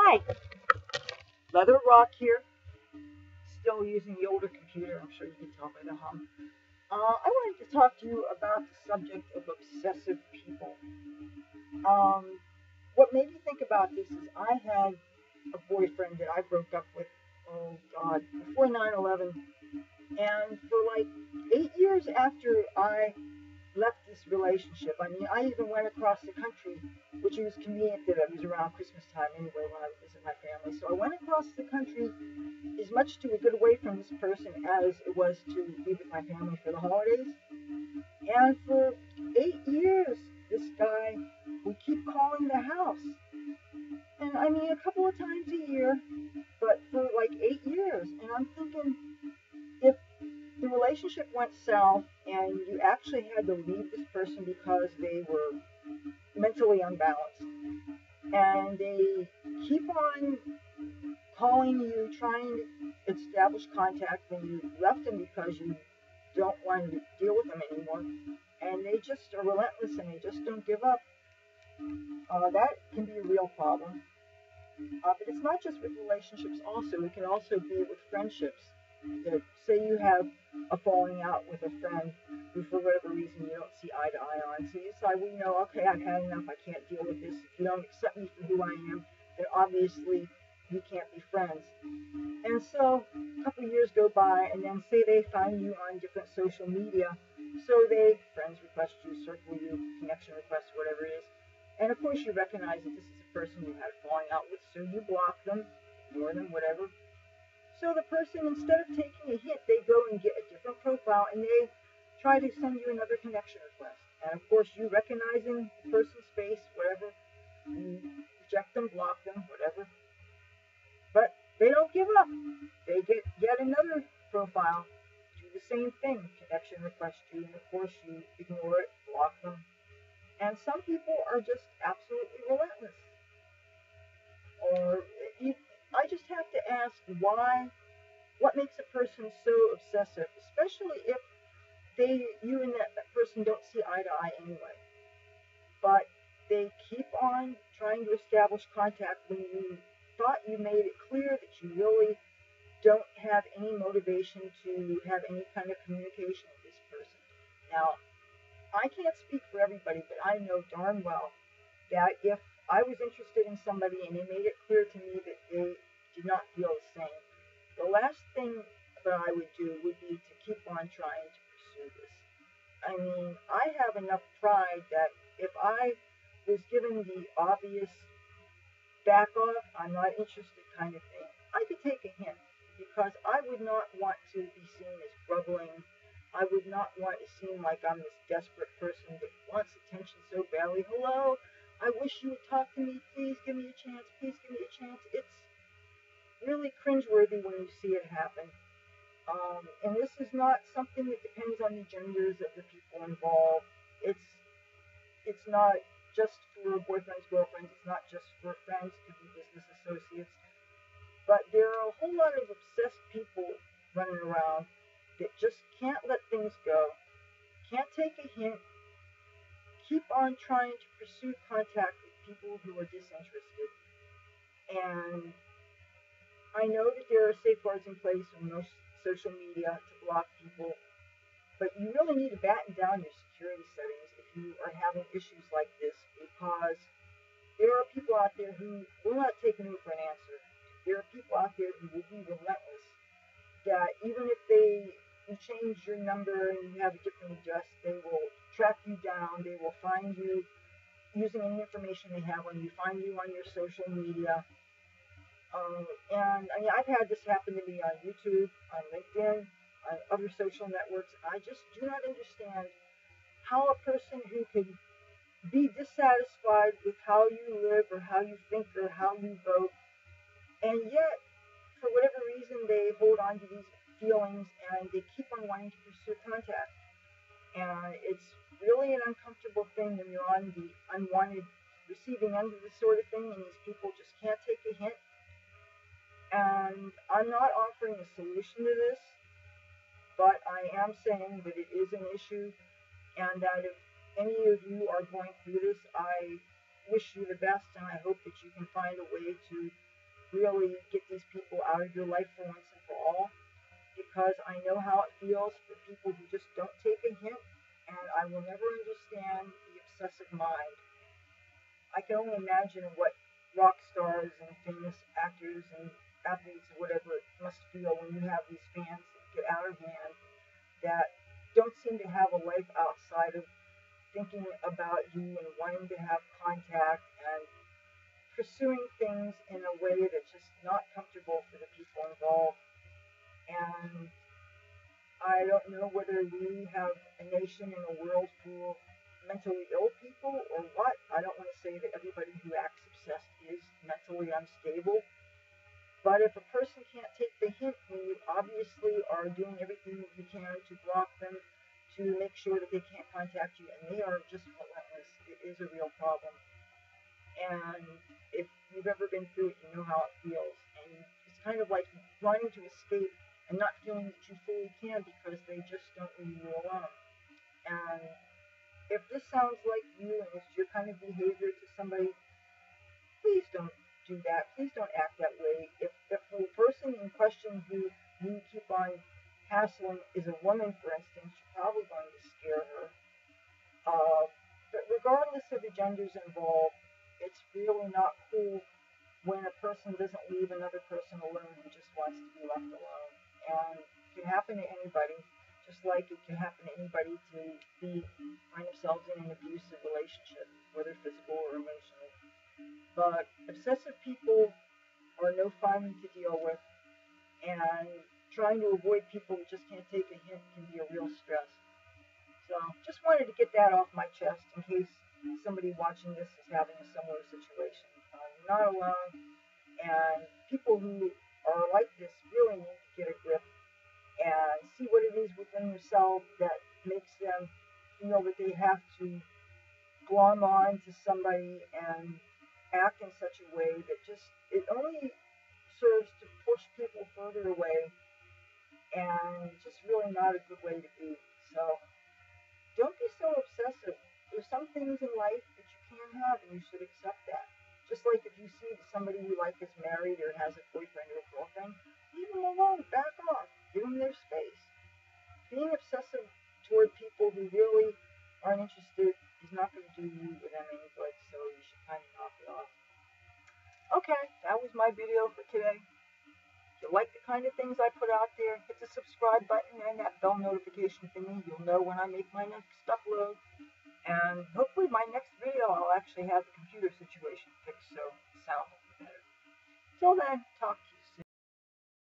Hi, Leathur Rokk here. Still using the older computer. I'm sure you can tell by the hum. I wanted to talk to you about the subject of obsessive people. What made me think about this is I had a boyfriend that I broke up with, oh God, before 9/11. And for like 8 years after I left this relationship, I mean, I even went across the country, which was convenient that it was around Christmas time anyway when I would visit my family. So I went across the country as much to get away from this person as it was to be with my family for the holidays. And for 8 years, this guy would keep calling the house. And I mean, a couple of times a year, but for like 8 years. And I'm thinking, if the relationship went south and you actually had to leave this person because they were mentally unbalanced, and they keep on calling you, trying to establish contact when you left them because you don't want to deal with them anymore, and they just are relentless and they just don't give up, that can be a real problem. But it's not just with relationships also. It can also be with friendships. Say you have a falling out with a friend who for whatever reason you don't see eye to eye on. So you decide, well, you know, okay, I've had enough. I can't deal with this. If you don't accept me for who I am, then obviously we can't be friends. And so a couple of years go by, and then say they find you on different social media. So they friends request you, circle you, connection request, whatever it is. And of course you recognize that this is a person you had a falling out with, so you block them, ignore them, whatever. So the person, instead of taking a hit, they go and get a different profile and they try to send you another connection request. And of course you recognizing the person's face, whatever, you reject them, block them, whatever. But they don't give up. They get yet another profile, do the same thing, connection request you, and of course you ignore it, block them. And some people are just absolutely relentless. Or I just have to ask why, what makes a person so obsessive, especially if you and that person don't see eye to eye anyway. But they keep on trying to establish contact when you thought you made it clear that you really don't have any motivation to have any kind of communication with this person. Now, I can't speak for everybody, but I know darn well that if I was interested in somebody and they made it clear to me that they did not feel the same, the last thing that I would do would be to keep on trying to pursue this. I mean, I have enough pride that if I was given the obvious back off, I'm not interested kind of thing, I could take a hint because I would not want to be seen as groveling. I would not want to seem like I'm this desperate person that wants attention so badly. Hello, I wish you would talk to me. Please give me a chance. Please give me a chance. It's really cringeworthy when you see it happen. And this is not something that depends on the genders of the people involved. It's not just for boyfriends, girlfriends. It's not just for friends. It could be business associates. But there are a whole lot of obsessed people running around that just can't let things go, can't take a hint, keep on trying to pursue contact with people who are disinterested. And I know that there are safeguards in place on most social media to block people, but you really need to batten down your security settings if you are having issues like this, because there are people out there who will not take no for an answer. There are people out there who will be relentless, that even if you change your number and you have a different address, they will track you down. They will find you using any information they have on you, find you on your social media. And I mean, I've had this happen to me on YouTube, on LinkedIn, on other social networks. I just do not understand how a person who could be dissatisfied with how you live or how you think or how you vote, and yet, for whatever reason, they hold on to these feelings and they keep on wanting to pursue contact. And it's really an uncomfortable thing when you're on the unwanted receiving end of this sort of thing, and these people just can't take a hint. And I'm not offering a solution to this, but I am saying that it is an issue, and that if any of you are going through this, I wish you the best, and I hope that you can find a way to really get these people out of your life for once and for all, because I know how it feels for people who just don't take a hint, and I will never understand the obsessive mind. I can only imagine what rock stars and famous actors and athletes or whatever it must feel when you have these fans that get out of hand, that don't seem to have a life outside of thinking about you and wanting to have contact and pursuing things in a way that's just not comfortable for the people involved. And I don't know whether we have a nation and a world full of mentally ill people or what. I don't want to say that everybody who acts obsessed is mentally unstable. But if a person can't take the hint when you obviously are doing everything you can to block them, to make sure that they can't contact you, and they are just relentless, it is a real problem. And if you've ever been through it, you know how it feels. And it's kind of like wanting to escape and not feeling that you fully can because they just don't leave you alone. And if this sounds like you and it's your kind of behavior to somebody, please don't do that. Please don't act that way. If the person in question who you keep on hassling is a woman, for instance, you're probably going to scare her. But regardless of the genders involved, it's really not cool when a person doesn't leave another person alone and just wants to be left alone. And it can happen to anybody, just like it can happen to anybody to find themselves in an abusive relationship, whether physical or emotional. But obsessive people are no fun to deal with, and trying to avoid people who just can't take a hint can be a real stress. So just wanted to get that off my chest in case somebody watching this is having a similar situation. You're not alone, and people who are like this really need to get a grip and see what it is within themselves that makes them feel that they have to glom on to somebody and act in such a way that just, it only serves to push people further away, and it's just really not a good way to be. So don't be so obsessive. There's some things in life that you can have, and you should accept that. Just like if you see somebody you like is married or has a boyfriend or a girlfriend, leave them alone, back off, give them their space. Being obsessive toward people who really aren't interested is not going to do you or them any good, so you should kind of knock it off. Okay, that was my video for today. If you like the kind of things I put out there, hit the subscribe button and that bell notification thingy. You'll know when I make my next upload. And hopefully my next video I'll actually have the computer situation fixed so the sound will be better. Till then, talk to you.